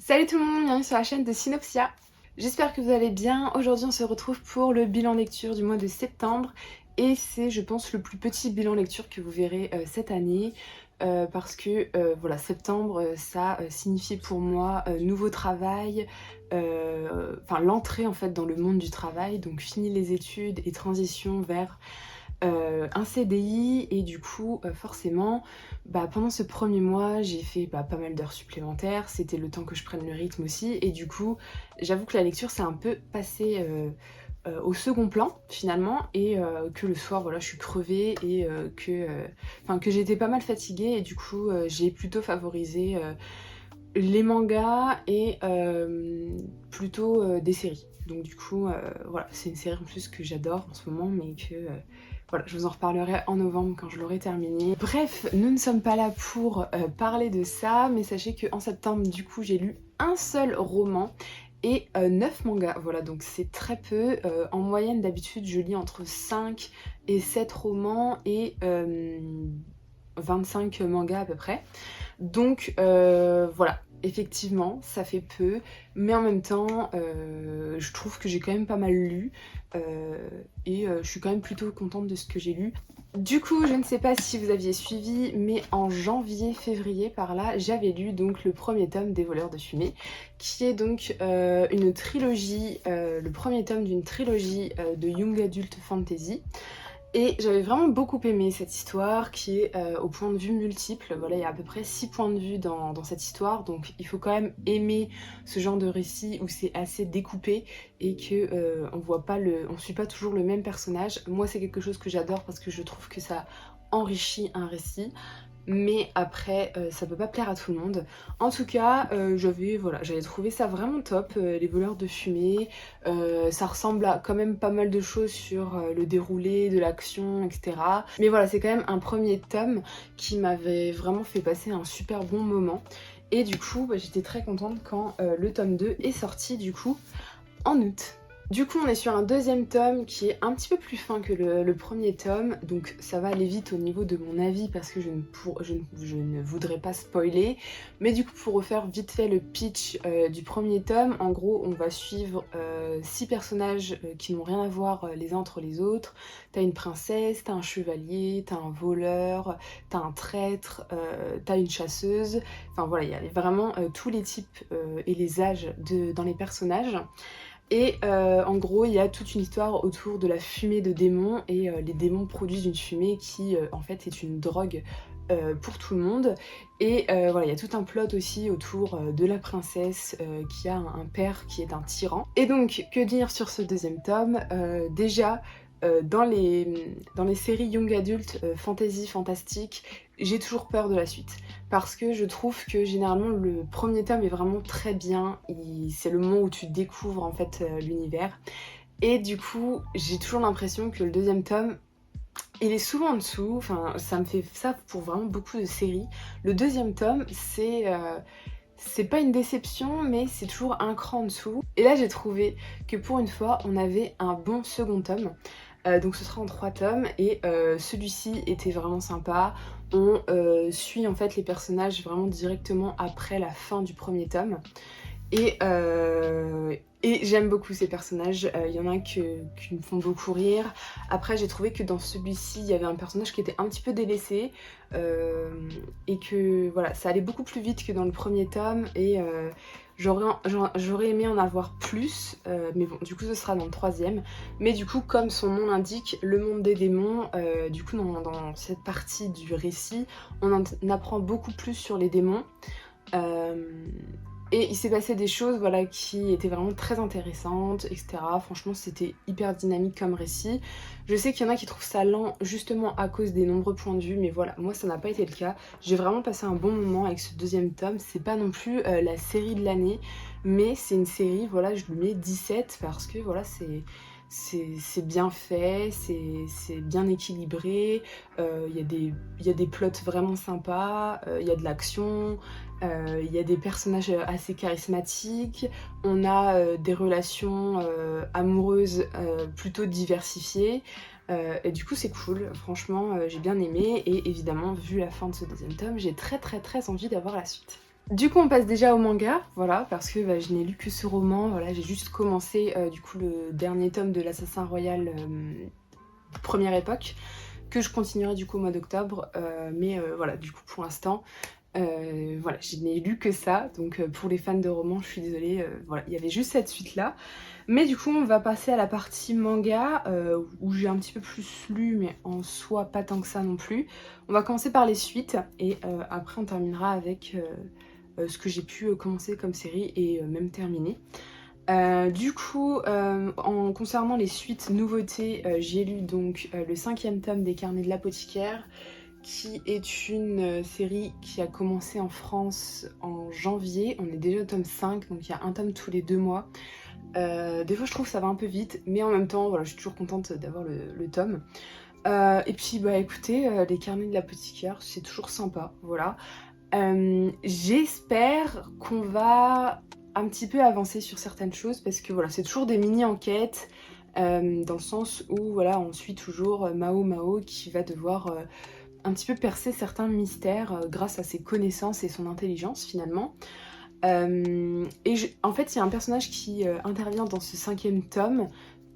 Salut tout le monde, bienvenue sur la chaîne de Synopsia. J'espère que vous allez bien. Aujourd'hui on se retrouve pour le bilan lecture du mois de septembre et c'est je pense le plus petit bilan lecture que vous verrez cette année parce que voilà, septembre ça signifie pour moi nouveau travail, enfin l'entrée en fait dans le monde du travail, donc fini les études et transition vers un CDI. Et du coup forcément pendant ce premier mois j'ai fait pas mal d'heures supplémentaires, c'était le temps que je prenne le rythme aussi et du coup j'avoue que la lecture s'est un peu passée au second plan finalement et que le soir voilà je suis crevée et que j'étais pas mal fatiguée et du coup j'ai plutôt favorisé les mangas et plutôt des séries. Donc du coup, voilà, c'est une série en plus que j'adore en ce moment, mais que voilà, je vous en reparlerai en novembre quand je l'aurai terminée. Bref, nous ne sommes pas là pour parler de ça, mais sachez qu'en septembre, du coup, j'ai lu un seul roman et 9 mangas. Voilà, donc c'est très peu. En moyenne, d'habitude, je lis entre 5 et 7 romans et 25 mangas à peu près. Donc voilà, effectivement, ça fait peu, mais en même temps, je trouve que j'ai quand même pas mal lu et je suis quand même plutôt contente de ce que j'ai lu. Du coup, je ne sais pas si vous aviez suivi, mais en janvier-février par là, j'avais lu donc le premier tome des Voleurs de Fumée, qui est donc une trilogie, le premier tome d'une trilogie de Young Adult Fantasy. Et j'avais vraiment beaucoup aimé cette histoire qui est au point de vue multiple. Voilà, il y a à peu près 6 points de vue dans cette histoire, donc il faut quand même aimer ce genre de récit où c'est assez découpé et que on suit pas toujours le même personnage. Moi, c'est quelque chose que j'adore parce que je trouve que ça enrichit un récit. Mais après, ça peut pas plaire à tout le monde. En tout cas, j'avais trouvé ça vraiment top, les voleurs de fumée. Ça ressemble à quand même pas mal de choses sur le déroulé de l'action, etc. Mais voilà, c'est quand même un premier tome qui m'avait vraiment fait passer un super bon moment. Et du coup, j'étais très contente quand le tome 2 est sorti, du coup, en août. Du coup, on est sur un deuxième tome qui est un petit peu plus fin que le premier tome, donc ça va aller vite au niveau de mon avis parce que je ne voudrais pas spoiler. Mais du coup, pour refaire vite fait le pitch du premier tome, en gros, on va suivre 6 personnages qui n'ont rien à voir les uns entre les autres. T'as une princesse, t'as un chevalier, t'as un voleur, t'as un traître, t'as une chasseuse. Enfin voilà, il y a vraiment tous les types et les âges dans les personnages. Et en gros, il y a toute une histoire autour de la fumée de démons et les démons produisent une fumée qui en fait est une drogue pour tout le monde. Et voilà, il y a tout un plot aussi autour de la princesse qui a un père qui est un tyran. Et donc, que dire sur ce deuxième tome? Déjà, dans les séries young adult, fantasy, fantastique, j'ai toujours peur de la suite. Parce que je trouve que généralement le premier tome est vraiment très bien, c'est le moment où tu découvres en fait l'univers. Et du coup, j'ai toujours l'impression que le deuxième tome, il est souvent en dessous, enfin ça me fait ça pour vraiment beaucoup de séries. Le deuxième tome, c'est pas une déception, mais c'est toujours un cran en dessous. Et là, j'ai trouvé que pour une fois, on avait un bon second tome. Donc ce sera en 3 tomes et celui-ci était vraiment sympa. On suit en fait les personnages vraiment directement après la fin du premier tome. Et, j'aime beaucoup ces personnages, il y en a qui me font beaucoup rire. Après j'ai trouvé que dans celui-ci il y avait un personnage qui était un petit peu délaissé et que voilà, ça allait beaucoup plus vite que dans le premier tome et j'aurais aimé en avoir plus, mais bon du coup ce sera dans le troisième. Mais du coup comme son nom l'indique, le monde des démons, du coup dans cette partie du récit on en apprend beaucoup plus sur les démons. Et il s'est passé des choses voilà, qui étaient vraiment très intéressantes, etc. Franchement, c'était hyper dynamique comme récit. Je sais qu'il y en a qui trouvent ça lent justement à cause des nombreux points de vue, mais voilà, moi ça n'a pas été le cas. J'ai vraiment passé un bon moment avec ce deuxième tome. C'est pas non plus la série de l'année, mais c'est une série, voilà, je lui mets 17 parce que voilà, c'est bien fait, c'est bien équilibré, il y a des plots vraiment sympas, il y a de l'action, il y a des personnages assez charismatiques, on a des relations amoureuses plutôt diversifiées, et du coup c'est cool, franchement j'ai bien aimé et évidemment vu la fin de ce deuxième tome, j'ai très envie d'avoir la suite. Du coup on passe déjà au manga, voilà, parce que je n'ai lu que ce roman, voilà, j'ai juste commencé du coup le dernier tome de l'Assassin Royal première époque, que je continuerai du coup au mois d'octobre, mais voilà, du coup pour l'instant, voilà, je n'ai lu que ça, donc pour les fans de romans, je suis désolée, voilà, il y avait juste cette suite-là. Mais du coup, on va passer à la partie manga, où j'ai un petit peu plus lu, mais en soi pas tant que ça non plus. On va commencer par les suites, et après on terminera avec ce que j'ai pu commencer comme série et même terminer. Du coup, en concernant les suites nouveautés, j'ai lu donc le 5e tome des Carnets de l'apothicaire, qui est une série qui a commencé en France en janvier. On est déjà au tome 5, donc il y a un tome tous les 2 mois. Des fois je trouve que ça va un peu vite, mais en même temps, voilà, je suis toujours contente d'avoir le tome. Et puis écoutez, les Carnets de l'apothicaire, c'est toujours sympa, voilà. J'espère qu'on va un petit peu avancer sur certaines choses, parce que voilà, c'est toujours des mini-enquêtes, dans le sens où voilà, on suit toujours Mao Mao qui va devoir un petit peu percer certains mystères grâce à ses connaissances et son intelligence finalement. En fait, il y a un personnage qui intervient dans ce 5e tome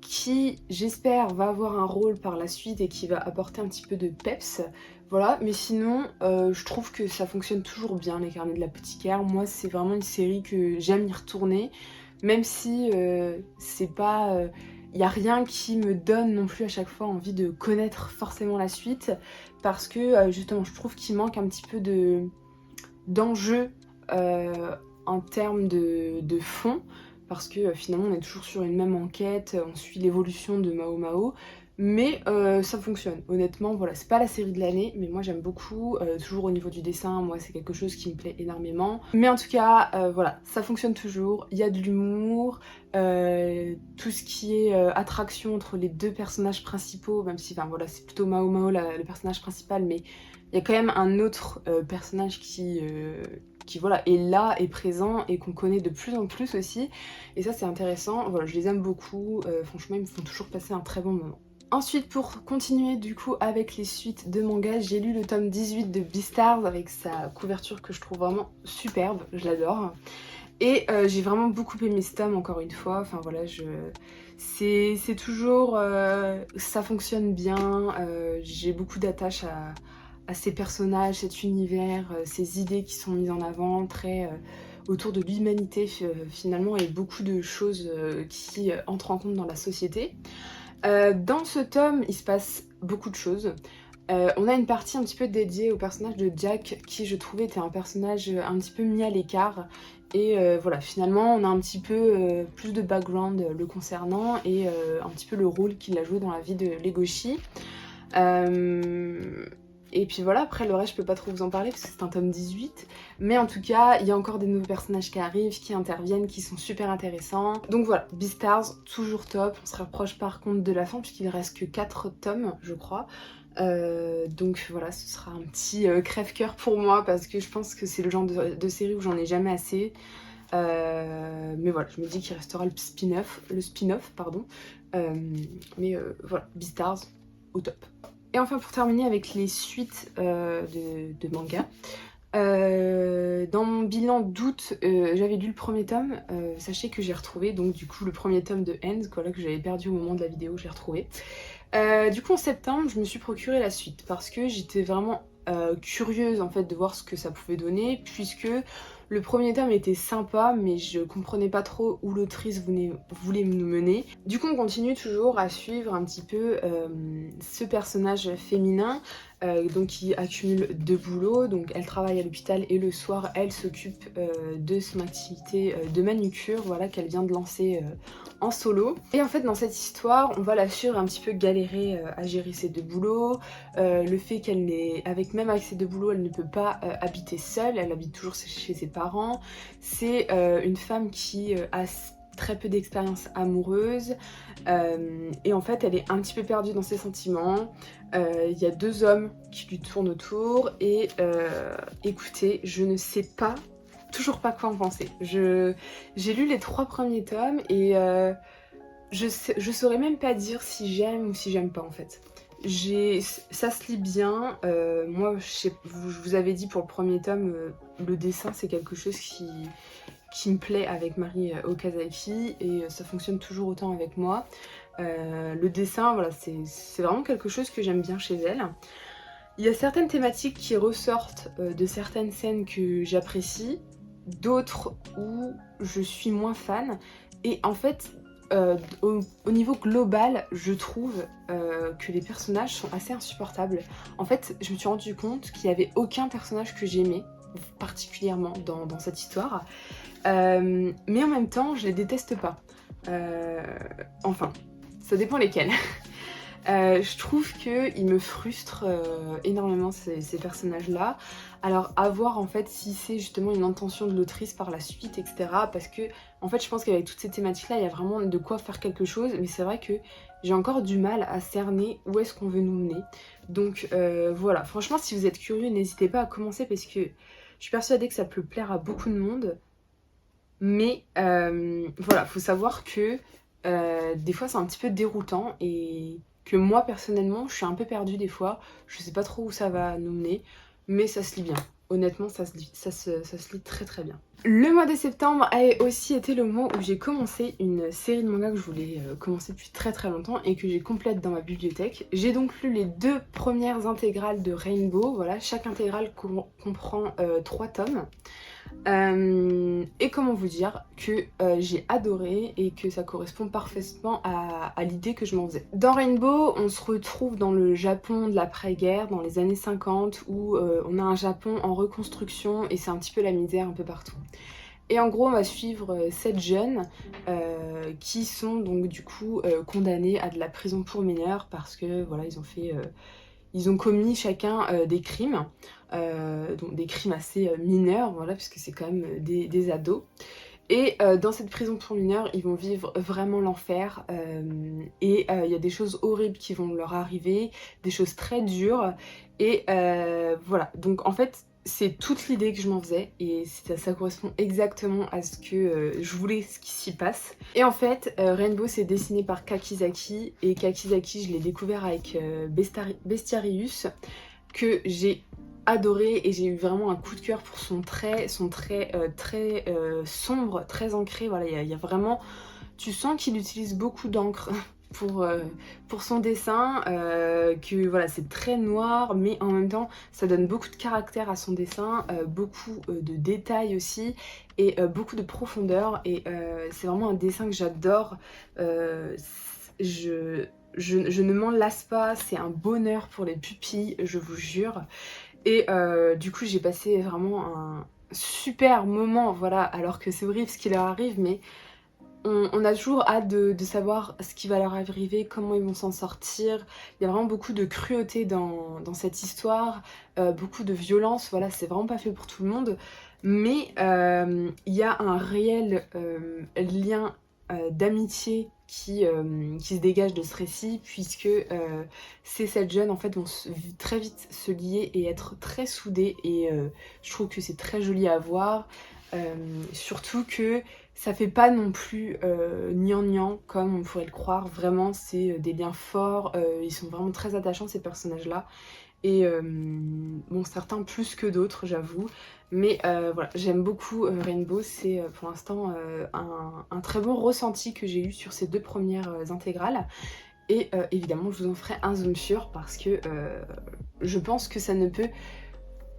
qui, j'espère, va avoir un rôle par la suite et qui va apporter un petit peu de peps. Voilà, mais sinon, je trouve que ça fonctionne toujours bien, les Carnets de l'apothicaire. Moi, c'est vraiment une série que j'aime y retourner, même si c'est pas... Il n'y a rien qui me donne non plus à chaque fois envie de connaître forcément la suite, parce que justement, je trouve qu'il manque un petit peu d'enjeu en termes de fond, parce que finalement on est toujours sur une même enquête, on suit l'évolution de Mao Mao, mais ça fonctionne. Honnêtement, voilà, c'est pas la série de l'année, mais moi j'aime beaucoup, toujours au niveau du dessin, moi c'est quelque chose qui me plaît énormément. Mais en tout cas, voilà, ça fonctionne toujours, il y a de l'humour, tout ce qui est attraction entre les deux personnages principaux, même si, enfin voilà, c'est plutôt Mao Mao le personnage principal, mais il y a quand même un autre personnage qui voilà, est là, est présent et qu'on connaît de plus en plus aussi. Et ça c'est intéressant, voilà, je les aime beaucoup, franchement ils me font toujours passer un très bon moment. Ensuite, pour continuer du coup avec les suites de manga, j'ai lu le tome 18 de Beastars avec sa couverture que je trouve vraiment superbe, je l'adore. Et j'ai vraiment beaucoup aimé ce tome encore une fois, enfin voilà, c'est toujours... ça fonctionne bien, j'ai beaucoup d'attache à ces personnages, cet univers, ces idées qui sont mises en avant, très autour de l'humanité finalement, et beaucoup de choses qui entrent en compte dans la société. Dans ce tome, il se passe beaucoup de choses. On a une partie un petit peu dédiée au personnage de Jack, qui je trouvais était un personnage un petit peu mis à l'écart. Et voilà, finalement on a un petit peu plus de background le concernant, et un petit peu le rôle qu'il a joué dans la vie de Legoshi. Et puis voilà, après le reste je peux pas trop vous en parler parce que c'est un tome 18. Mais en tout cas, il y a encore des nouveaux personnages qui arrivent, qui interviennent, qui sont super intéressants. Donc voilà, Beastars, toujours top. On se rapproche par contre de la fin puisqu'il reste que 4 tomes, je crois. Donc voilà, ce sera un petit crève-cœur pour moi parce que je pense que c'est le genre de série où j'en ai jamais assez. Mais voilà, je me dis qu'il restera le spin-off, pardon. Mais voilà, Beastars, au top. Et enfin pour terminer avec les suites de manga, dans mon bilan d'août, j'avais lu le premier tome, sachez que j'ai retrouvé donc du coup le premier tome de End, voilà, que j'avais perdu au moment de la vidéo, j'ai retrouvé. Du coup en septembre je me suis procuré la suite parce que j'étais vraiment curieuse en fait de voir ce que ça pouvait donner, puisque le premier tome était sympa mais je comprenais pas trop où l'autrice voulait nous mener. Du coup on continue toujours à suivre un petit peu ce personnage féminin, donc qui accumule 2 boulots. Donc elle travaille à l'hôpital et le soir elle s'occupe de son activité de manucure, voilà, qu'elle vient de lancer en solo. Et en fait dans cette histoire on va la suivre un petit peu galérer à gérer ses 2 boulots, le fait qu'elle n'est, même avec ses 2 boulots, elle ne peut pas habiter seule, elle habite toujours chez ses parents. C'est une femme qui a très peu d'expérience amoureuse, et en fait elle est un petit peu perdue dans ses sentiments. Il y a 2 hommes qui lui tournent autour et écoutez, je ne sais pas, toujours pas quoi en penser. J'ai lu les 3 premiers tomes et je saurais même pas dire si j'aime ou si j'aime pas en fait. Ça se lit bien. Moi, je vous avais dit pour le premier tome, le dessin c'est quelque chose qui me plaît avec Mari Okazaki et ça fonctionne toujours autant avec moi. Le dessin, voilà, c'est vraiment quelque chose que j'aime bien chez elle. Il y a certaines thématiques qui ressortent de certaines scènes que j'apprécie, d'autres où je suis moins fan. Et en fait, au niveau global, je trouve que les personnages sont assez insupportables. En fait, je me suis rendu compte qu'il n'y avait aucun personnage que j'aimais particulièrement dans cette histoire. Mais en même temps, je les déteste pas. Enfin, ça dépend lesquels. Je trouve qu'ils me frustrent énormément ces personnages-là. Alors à voir en fait si c'est justement une intention de l'autrice par la suite, etc. Parce que en fait je pense qu'avec toutes ces thématiques-là, il y a vraiment de quoi faire quelque chose. Mais c'est vrai que j'ai encore du mal à cerner où est-ce qu'on veut nous mener. Donc voilà, franchement si vous êtes curieux, n'hésitez pas à commencer parce que je suis persuadée que ça peut plaire à beaucoup de monde. Mais voilà, faut savoir que des fois c'est un petit peu déroutant et que moi personnellement je suis un peu perdue des fois, je sais pas trop où ça va nous mener, mais ça se lit bien. Honnêtement, ça se lit très très bien. Le mois de septembre a aussi été le mois où j'ai commencé une série de mangas que je voulais commencer depuis très très longtemps et que j'ai complète dans ma bibliothèque. J'ai donc lu les 2 premières intégrales de Rainbow, voilà, chaque intégrale comprend 3 tomes. Et comment vous dire que j'ai adoré et que ça correspond parfaitement à l'idée que je m'en faisais. Dans Rainbow, on se retrouve dans le Japon de l'après-guerre, dans les années 50, où on a un Japon en reconstruction et c'est un petit peu la misère un peu partout. Et en gros, on va suivre 7 jeunes qui sont donc du coup condamnés à de la prison pour mineurs parce que voilà, ils ont commis chacun des crimes, donc des crimes assez mineurs, voilà, puisque c'est quand même des ados. Et dans cette prison pour mineurs, ils vont vivre vraiment l'enfer et il y a des choses horribles qui vont leur arriver, des choses très dures. Et voilà, donc en fait, c'est toute l'idée que je m'en faisais et ça correspond exactement à ce que je voulais ce qui s'y passe. Et en fait, Rainbow c'est dessiné par Kakizaki et Kakizaki je l'ai découvert avec Bestiarius que j'ai adoré et j'ai eu vraiment un coup de cœur pour son trait très sombre, très ancré. Voilà, il y a vraiment, tu sens qu'il utilise beaucoup d'encre pour son dessin, que voilà, c'est très noir, mais en même temps, ça donne beaucoup de caractère à son dessin, beaucoup de détails aussi, et beaucoup de profondeur, et c'est vraiment un dessin que j'adore. Je ne m'en lasse pas, c'est un bonheur pour les pupilles, je vous jure. Et du coup, j'ai passé vraiment un super moment, voilà, alors que c'est horrible ce qui leur arrive, mais on a toujours hâte de savoir ce qui va leur arriver, comment ils vont s'en sortir. Il y a vraiment beaucoup de cruauté dans cette histoire, beaucoup de violence, voilà, c'est vraiment pas fait pour tout le monde. Mais il y a un réel lien d'amitié qui se dégage de ce récit, puisque ces 7 jeunes en fait vont très vite se lier et être très soudés, et je trouve que c'est très joli à voir. Surtout que ça fait pas non plus gnangnan comme on pourrait le croire, vraiment c'est des liens forts, ils sont vraiment très attachants ces personnages-là. Et bon, certains plus que d'autres, j'avoue. Mais voilà, j'aime beaucoup Rainbow, c'est pour l'instant un très bon ressenti que j'ai eu sur ces 2 premières intégrales. Et évidemment, je vous en ferai un zoom sur parce que je pense que ça ne peut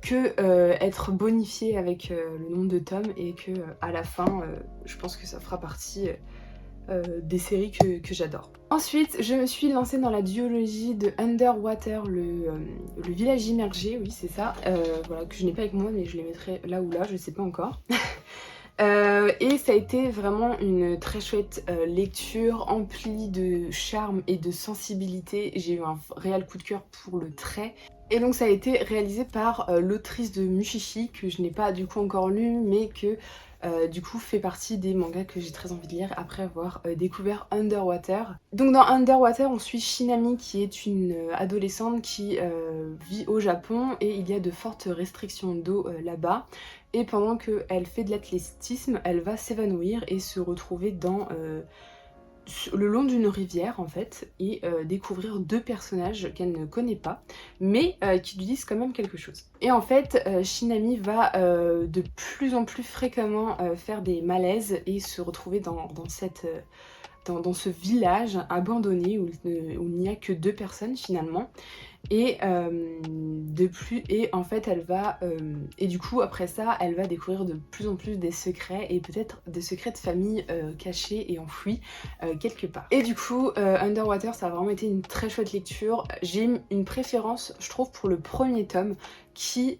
que être bonifié avec le nombre de tomes et que à la fin, je pense que ça fera partie des séries que j'adore. Ensuite, je me suis lancée dans la duologie de Underwater, le village immergé, oui c'est ça, voilà, que je n'ai pas avec moi mais je les mettrai là ou là, je sais pas encore. Et ça a été vraiment une très chouette lecture emplie de charme et de sensibilité. J'ai eu un réel coup de cœur pour le trait. Et donc ça a été réalisé par l'autrice de Mushishi, que je n'ai pas du coup encore lu, mais que du coup fait partie des mangas que j'ai très envie de lire après avoir découvert Underwater. Donc dans Underwater, on suit Shinami qui est une adolescente qui vit au Japon et il y a de fortes restrictions d'eau là-bas. Et pendant qu'elle fait de l'athlétisme, elle va s'évanouir et se retrouver dans le long d'une rivière en fait et découvrir deux personnages qu'elle ne connaît pas mais qui lui disent quand même quelque chose. Et en fait Shinami va de plus en plus fréquemment faire des malaises et se retrouver dans ce village abandonné où il n'y a que deux personnes finalement. Et en fait elle va et du coup après ça elle va découvrir de plus en plus des secrets et peut-être des secrets de famille cachés et enfouis quelque part. Et du coup Underwater ça a vraiment été une très chouette lecture. J'ai une préférence je trouve pour le premier tome qui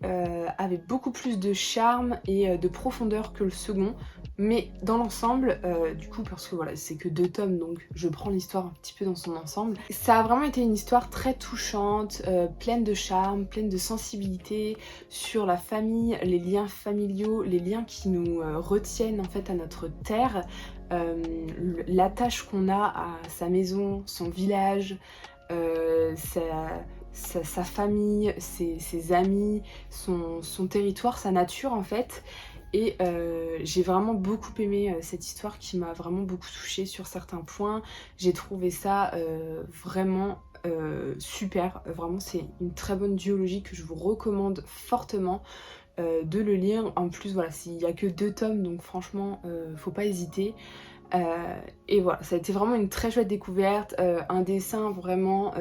avait beaucoup plus de charme et de profondeur que le second, mais dans l'ensemble, du coup parce que voilà c'est que deux tomes donc je prends l'histoire un petit peu dans son ensemble, ça a vraiment été une histoire très touchante, pleine de charme, pleine de sensibilité sur la famille, les liens familiaux, les liens qui nous retiennent en fait à notre terre, l'attache qu'on a à sa maison, son village, sa famille, ses amis, son territoire, sa nature en fait. Et j'ai vraiment beaucoup aimé cette histoire qui m'a vraiment beaucoup touchée sur certains points. J'ai trouvé ça vraiment super. Vraiment c'est une très bonne duologie que je vous recommande fortement de le lire. En plus voilà, s'il n'y a que deux tomes donc franchement faut pas hésiter. Et voilà, ça a été vraiment une très chouette découverte, un dessin vraiment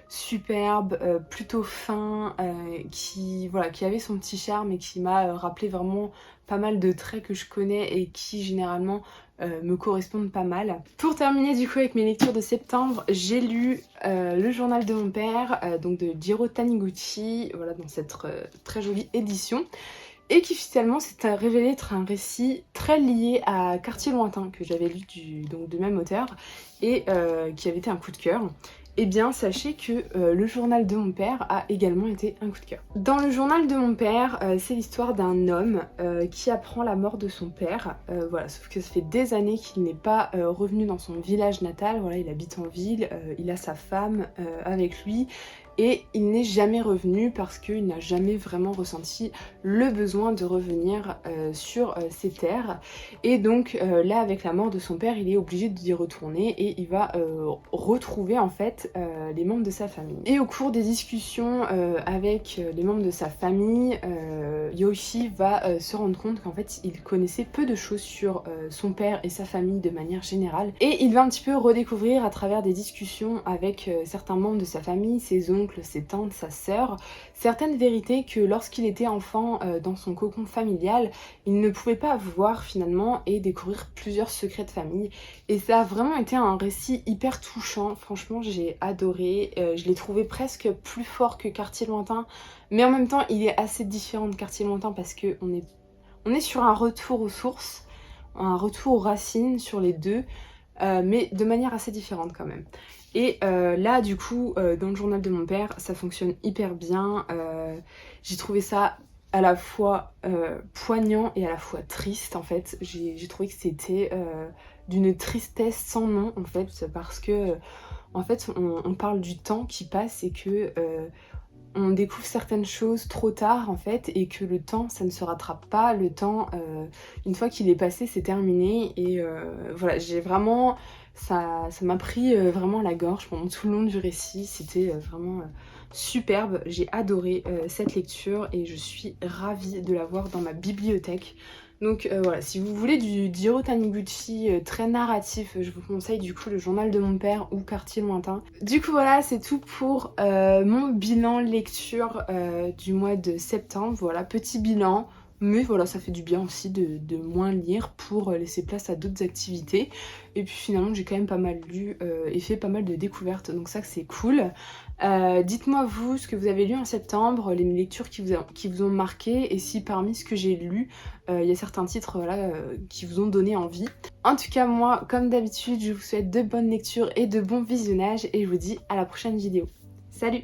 superbe, plutôt fin, qui avait son petit charme et qui m'a rappelé vraiment pas mal de traits que je connais et qui généralement me correspondent pas mal. Pour terminer du coup avec mes lectures de septembre, j'ai lu Le journal de mon père, donc de Jiro Taniguchi, voilà, dans cette très jolie édition. Et qui finalement s'est révélé être un récit très lié à Quartier lointain que j'avais lu donc du même auteur et qui avait été un coup de cœur. Eh bien sachez que le journal de mon père a également été un coup de cœur. Dans le journal de mon père, c'est l'histoire d'un homme qui apprend la mort de son père. Voilà, sauf que ça fait des années qu'il n'est pas revenu dans son village natal. Voilà, il habite en ville, il a sa femme avec lui. Et il n'est jamais revenu parce qu'il n'a jamais vraiment ressenti le besoin de revenir sur ses terres. Et donc là, avec la mort de son père, il est obligé d'y retourner et il va retrouver en fait les membres de sa famille. Et au cours des discussions avec les membres de sa famille, Yoshi va se rendre compte qu'en fait, il connaissait peu de choses sur son père et sa famille de manière générale. Et il va un petit peu redécouvrir à travers des discussions avec certains membres de sa famille, ses oncles, ses tantes, sa sœur, certaines vérités que lorsqu'il était enfant dans son cocon familial, il ne pouvait pas voir finalement et découvrir plusieurs secrets de famille. Et ça a vraiment été un récit hyper touchant, franchement j'ai adoré, je l'ai trouvé presque plus fort que Quartier lointain, mais en même temps il est assez différent de Quartier lointain parce qu'on est sur un retour aux sources, un retour aux racines sur les deux, mais de manière assez différente quand même. Et là du coup dans le journal de mon père ça fonctionne hyper bien, j'ai trouvé ça à la fois poignant et à la fois triste en fait. J'ai trouvé que c'était d'une tristesse sans nom en fait, parce que en fait on parle du temps qui passe et que on découvre certaines choses trop tard en fait et que le temps ça ne se rattrape pas, le temps une fois qu'il est passé c'est terminé. Et voilà, j'ai vraiment ça m'a pris vraiment à la gorge pendant tout le long du récit, c'était vraiment superbe, j'ai adoré cette lecture et je suis ravie de l'avoir dans ma bibliothèque. Donc voilà, si vous voulez du Jiro Taniguchi très narratif, je vous conseille du coup Le journal de mon père ou Quartier lointain. Du coup voilà, c'est tout pour mon bilan lecture du mois de septembre. Voilà, petit bilan, mais voilà, ça fait du bien aussi de moins lire pour laisser place à d'autres activités. Et puis finalement j'ai quand même pas mal lu et fait pas mal de découvertes, donc ça c'est cool. Dites-moi vous ce que vous avez lu en septembre, les lectures qui vous ont marqué, et si parmi ce que j'ai lu, il y a certains titres voilà, qui vous ont donné envie. En tout cas moi, comme d'habitude, je vous souhaite de bonnes lectures et de bons visionnages, et je vous dis à la prochaine vidéo. Salut!